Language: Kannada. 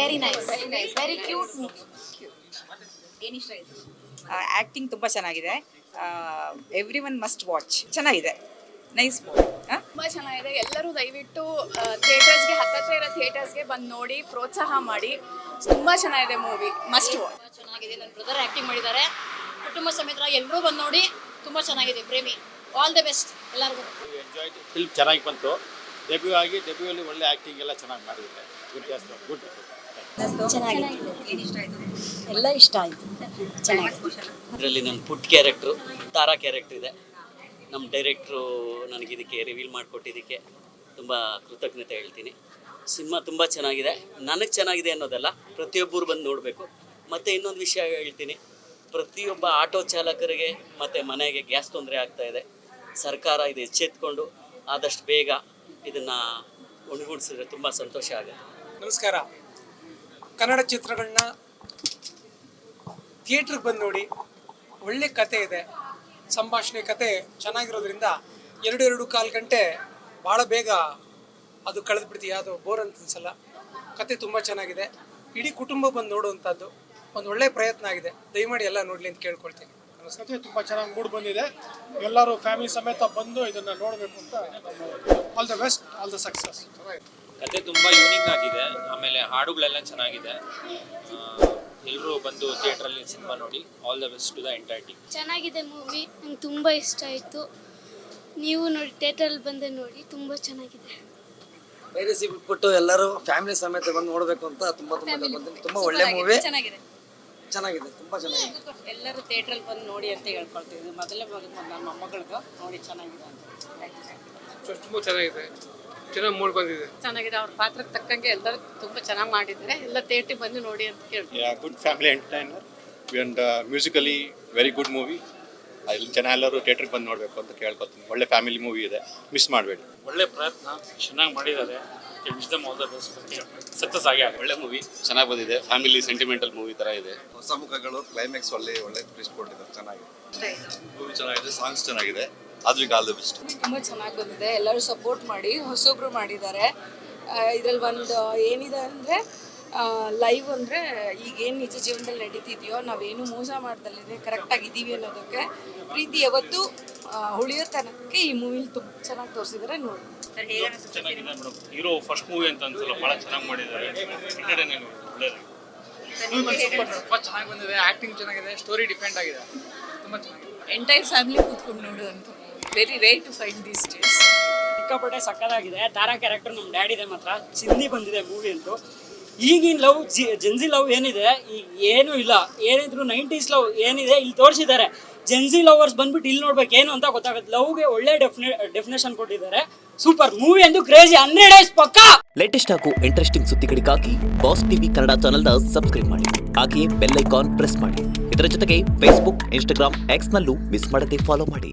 Very nice very cute movie. ಏನಿಷ್ಟ ಆಯ್ತು? ಆ್ಯಕ್ಟಿಂಗ್ ತುಂಬ ಚೆನ್ನಾಗಿದೆ. Everyone must watch. ಚೆನ್ನಾಗಿದೆ, ನೈಸ್ ಮೂವಿ. ತುಂಬ ಚೆನ್ನಾಗಿದೆ. ಎಲ್ಲರೂ ದಯವಿಟ್ಟು ಥಿಯೇಟರ್ಸ್ಗೆ ಹತ್ತತ್ರ ಇರೋ ಥಿಯೇಟರ್ಸ್ಗೆ ಬಂದು ನೋಡಿ, ಪ್ರೋತ್ಸಾಹ ಮಾಡಿ. ತುಂಬ ಚೆನ್ನಾಗಿದೆ ಮೂವಿ, ಮಸ್ಟ್ ವಾಚ್. ಚೆನ್ನಾಗಿದೆ. ನನ್ನ ಬ್ರದರ್ ಆ್ಯಕ್ಟಿಂಗ್ ಮಾಡಿದ್ದಾರೆ. ಕುಟುಂಬ ಸಮೇತ ಎಲ್ಲರೂ ಬಂದು ನೋಡಿ. ತುಂಬ ಚೆನ್ನಾಗಿದೆ. ಪ್ರೇಮಿ ಆಲ್ ದ ಬೆಸ್ಟ್ ಎಲ್ಲರಿಗೂ. ಫಿಲ್ಮ್ ಚೆನ್ನಾಗಿ ಬಂತು. ಡೆಬ್ಯೂಲಿ ಒಳ್ಳೆ ಆ್ಯಕ್ಟಿಂಗ್ ಎಲ್ಲ ಚೆನ್ನಾಗಿ ಮಾಡಿದ್ದಾರೆ. ಗುಡ್. ಚೆನ್ನಾಗಿದೆ. ಏನಿಷ್ಟ ಆಯಿತು? ಎಲ್ಲ ಇಷ್ಟ ಆಯಿತು. ಚೆನ್ನಾಗಿದೆ. ಇದರಲ್ಲಿ ನನ್ನ ಪುಟ್ ಕ್ಯಾರೆಕ್ಟ್ರು ತಾರಾ ಕ್ಯಾರೆಕ್ಟ್ರ್ ಇದೆ. ನಮ್ಮ ಡೈರೆಕ್ಟ್ರು ನನಗೆ ಇದಕ್ಕೆ ರಿವೀಲ್ ಮಾಡಿಕೊಟ್ಟಿದ್ದಕ್ಕೆ ತುಂಬ ಕೃತಜ್ಞತೆ ಹೇಳ್ತೀನಿ. ಸಿನಿಮಾ ತುಂಬ ಚೆನ್ನಾಗಿದೆ. ನನಗೆ ಚೆನ್ನಾಗಿದೆ ಅನ್ನೋದಲ್ಲ, ಪ್ರತಿಯೊಬ್ಬರು ಬಂದು ನೋಡಬೇಕು. ಮತ್ತು ಇನ್ನೊಂದು ವಿಷಯ ಹೇಳ್ತೀನಿ, ಪ್ರತಿಯೊಬ್ಬ ಆಟೋ ಚಾಲಕರಿಗೆ ಮತ್ತು ಮನೆಗೆ ಗ್ಯಾಸ್ ತೊಂದರೆ ಆಗ್ತಾಯಿದೆ. ಸರ್ಕಾರ ಇದು ಎಚ್ಚೆತ್ಕೊಂಡು ಆದಷ್ಟು ಬೇಗ ಇದನ್ನು ಒಣಗೂಡಿಸಿದ್ರೆ ತುಂಬ ಸಂತೋಷ ಆಗುತ್ತೆ. ನಮಸ್ಕಾರ. ಕನ್ನಡ ಚಿತ್ರಗಳನ್ನ ಥಿಯೇಟ್ರಿಗೆ ಬಂದು ನೋಡಿ. ಒಳ್ಳೆ ಕತೆ ಇದೆ, ಸಂಭಾಷಣೆ ಕತೆ ಚೆನ್ನಾಗಿರೋದ್ರಿಂದ 2.25 ಗಂಟೆ ಭಾಳ ಬೇಗ ಅದು ಕಳೆದ್ಬಿಡ್ತೀವಿ. ಅದು ಬೋರ್ ಅಂತ ಅನ್ಸಲ್ಲ. ಕತೆ ತುಂಬ ಚೆನ್ನಾಗಿದೆ. ಇಡೀ ಕುಟುಂಬ ಬಂದು ನೋಡುವಂಥದ್ದು ಒಂದು ಒಳ್ಳೆಯ ಪ್ರಯತ್ನ ಆಗಿದೆ. ದಯಮಾಡಿ ಎಲ್ಲ ನೋಡಲಿ ಅಂತ ಕೇಳ್ಕೊಳ್ತೀನಿ. ಕತೆ ತುಂಬ ಚೆನ್ನಾಗಿ ಮೂಡ್ ಬಂದಿದೆ. ಎಲ್ಲರೂ ಫ್ಯಾಮಿಲಿ ಸಮೇತ ಬಂದು ಇದನ್ನು ನೋಡಬೇಕು ಅಂತ. All the best, all the success. ಕತೆ ತುಂಬ ಯೂನಿಕ್ ಆಗಿದೆ. ಆಮೇಲೆ ಹಾಡುಗಳೆಲ್ಲ ಚೆನ್ನಾಗಿದೆ. ಎಲ್ಲರೂ ಬಂದು ಥಿಯೇಟ್ರಲ್ಲಿ ಸಿನಿಮಾ ನೋಡಿ. All the best to the entire team. ಚೆನ್ನಾಗಿದೆ ಮೂವಿ, ನಂಗೆ ತುಂಬ ಇಷ್ಟ ಆಯಿತು. ನೀವು ನೋಡಿ ಥಿಯೇಟ್ರಲ್ಲಿ ಬಂದು ನೋಡಿ, ತುಂಬ ಚೆನ್ನಾಗಿದೆ. ಪೈರಸಿ ಬಿಟ್ಬಿಟ್ಟು ಎಲ್ಲರೂ ಫ್ಯಾಮಿಲಿ ಸಮೇತ ಬಂದು ನೋಡಬೇಕು ಅಂತ ತುಂಬ ಒಳ್ಳೆ ಮೂವಿ. ಚೆನ್ನಾಗಿದೆ, ತುಂಬ ಚೆನ್ನಾಗಿದೆ. ಎಲ್ಲರೂ ಥಿಯೇಟ್ರಲ್ಲಿ ಬಂದು ನೋಡಿ ಅಂತ ಹೇಳ್ಕೊಳ್ತೀವಿ. ಮೊದಲೇ ನನ್ನ ಮೊಮ್ಮಗಳಿಗೂ ನೋಡಿ ಚೆನ್ನಾಗಿದೆ ಅಂತ. ತುಂಬ ಚೆನ್ನಾಗಿದೆ, ಚೆನ್ನಾಗಿ ಮೂಡ್ ಬಂದಿದೆ. ಚೆನ್ನಾಗಿದೆ. ಅವ್ರ ಪಾತ್ರಕ್ಕೆ ತಕ್ಕಂಗೆ ಎಲ್ಲರೂ ತುಂಬ ಚೆನ್ನಾಗಿ ಮಾಡಿದ್ದಾರೆ. ಎಲ್ಲ ಥಿಯೇಟ್ರಿಗೆ ಬಂದು ನೋಡಿ ಅಂತ ಕೇಳ್ತೀವಿ. Good family entertainer and musically very good movie. ಅಲ್ಲಿ ಜನ ಎಲ್ಲರೂ ಥಿಯೇಟ್ರಿಗೆ ಬಂದು ನೋಡಬೇಕು ಅಂತ ಕೇಳ್ಕೊತೀನಿ. ಒಳ್ಳೆ ಫ್ಯಾಮಿಲಿ ಮೂವಿ ಇದೆ, ಮಿಸ್ ಮಾಡಬೇಡಿ. ಒಳ್ಳೆ ಪ್ರಯತ್ನ, ಚೆನ್ನಾಗಿ ಮಾಡಿದ್ದಾರೆ. ವಿಶ್ದಮ್ ಆಲ್ ದ ಬೆಸ್ಟ್. ಸಕ್ಸಸ್ ಆಗಿ ಒಳ್ಳೆ ಮೂವಿ, ಚೆನ್ನಾಗಿ ಬಂದಿದೆ. ಫ್ಯಾಮಿಲಿ ಸೆಂಟಿಮೆಂಟಲ್ ಮೂವಿ ಥರ ಇದೆ. ಹೊಸ ಮುಖಗಳು, ಕ್ಲೈಮ್ಯಾಕ್ಸ್ ಒಳ್ಳೆ ಟ್ವಿಸ್ಟ್ ಕೊಟ್ಟಿದ್ದಾರೆ. ಚೆನ್ನಾಗಿದೆ ಮೂವಿ, ಚೆನ್ನಾಗಿದೆ. ಸಾಂಗ್ಸ್ ಚೆನ್ನಾಗಿದೆ. All the best. ತುಂಬ ಚೆನ್ನಾಗಿ ಬಂದಿದೆ. ಎಲ್ಲರೂ ಸಪೋರ್ಟ್ ಮಾಡಿ. ಹೊಸೊಬ್ರು ಮಾಡಿದ್ದಾರೆ. ಇದರಲ್ಲಿ ಒಂದು ಏನಿದೆ ಅಂದರೆ ಲೈವ್ ಅಂದರೆ ಈಗೇನು ನಿಜ ಜೀವನದಲ್ಲಿ ನಡೀತಿದೆಯೋ, ನಾವೇನು ಮೋಸ ಮಾಡ್ದಲ್ಲೇ ಕರೆಕ್ಟಾಗಿದ್ದೀವಿ ಅನ್ನೋದಕ್ಕೆ ಪ್ರೀತಿ ಯಾವತ್ತೂ ಉಳಿಯೋ ತನಕ ಈ ಮೂವಿಲಿ ತುಂಬ ಚೆನ್ನಾಗಿ ತೋರಿಸಿದ್ದಾರೆ. ನೋಡಿ ಚೆನ್ನಾಗಿದೆ ಮೇಡಮ್. ಹೀರೋ ಫಸ್ಟ್ ಮೂವಿ ಅಂತ ಅನ್ಸಲ್ಲ, ಭಾಳ ಚೆನ್ನಾಗಿ ಮಾಡಿದ್ದಾರೆ. ಎಂಟರ್ಟೈನಿಂಗ್ ಒಳ್ಳೆಯದು. ತುಂಬ ಚೆನ್ನಾಗಿ ಬಂದಿದೆ. ಆ್ಯಕ್ಟಿಂಗ್ ಚೆನ್ನಾಗಿದೆ, ಸ್ಟೋರಿ ಡಿಪೆಂಡ್ ಆಗಿದೆ. ತುಂಬ ಚೆನ್ನಾಗಿದೆ. ಎಂಟೈರ್ ಫ್ಯಾಮಿಲಿ ಕೂತ್ಕೊಂಡು ನೋಡುವಂಥ very rare to find these days. ಸಿಕ್ಕಾಪಟ್ಟೆ ಸಕ್ಕತ್ತಾಗಿದೆ. ತಾರಾ ಕ್ಯಾರೆಕ್ಟರ್ ನಮ್ಮ ಡ್ಯಾಡಿದೆ ಮಾತ್ರ. ಚಿಂದಿ ಬಂದಿದೆ ಮೂವಿ ಅಂತೂ. ಈಗಿನ ಲವ್ ಜೆನ್ಸಿ ಲವ್ ಏನಿದೆ ಈಗ ಏನೂ ಇಲ್ಲ. ಏನಿದ್ರು 90s ಲವ್ ಏನಿದೆ ಇಲ್ಲಿ ತೋರಿಸಿದ್ದಾರೆ. ಜೆನ್ಸಿ ಲವರ್ಸ್ ಬಂದ್ಬಿಟ್ಟು ಇಲ್ಲಿ ನೋಡ್ಬೇಕು ಏನು ಅಂತ ಗೊತ್ತಾಗುತ್ತೆ. ಲವ್ಗೆ ಒಳ್ಳೆ ಡೆಫಿನೇಷನ್ ಕೊಟ್ಟಿದ್ದಾರೆ. ಸೂಪರ್ ಮೂವಿ ಎಂದು ಕ್ರೇಜಿ 100 ಡೇಸ್ ಪಕ್ಕಾ. ಲೇಟೆಸ್ಟ್ ಹಾಗೂ ಇಂಟ್ರೆಸ್ಟಿಂಗ್ ಸುದ್ದಿಗಳಿಗಾಗಿ ಬಾಸ್ ಟಿವಿ ಕನ್ನಡ ಚಾನೆಲ್ನ ಸಬ್ಸ್ಕ್ರೈಬ್ ಮಾಡಿ. ಹಾಗೆಯೇ ಬೆಲ್ ಐಕಾನ್ ಪ್ರೆಸ್ ಮಾಡಿ. ಇದರ ಜೊತೆಗೆ ಫೇಸ್ಬುಕ್, ಇನ್ಸ್ಟಾಗ್ರಾಮ್, ಎಕ್ಸ್ ನಲ್ಲೂ ಮಿಸ್ ಮಾಡದೆ ಫಾಲೋ ಮಾಡಿ.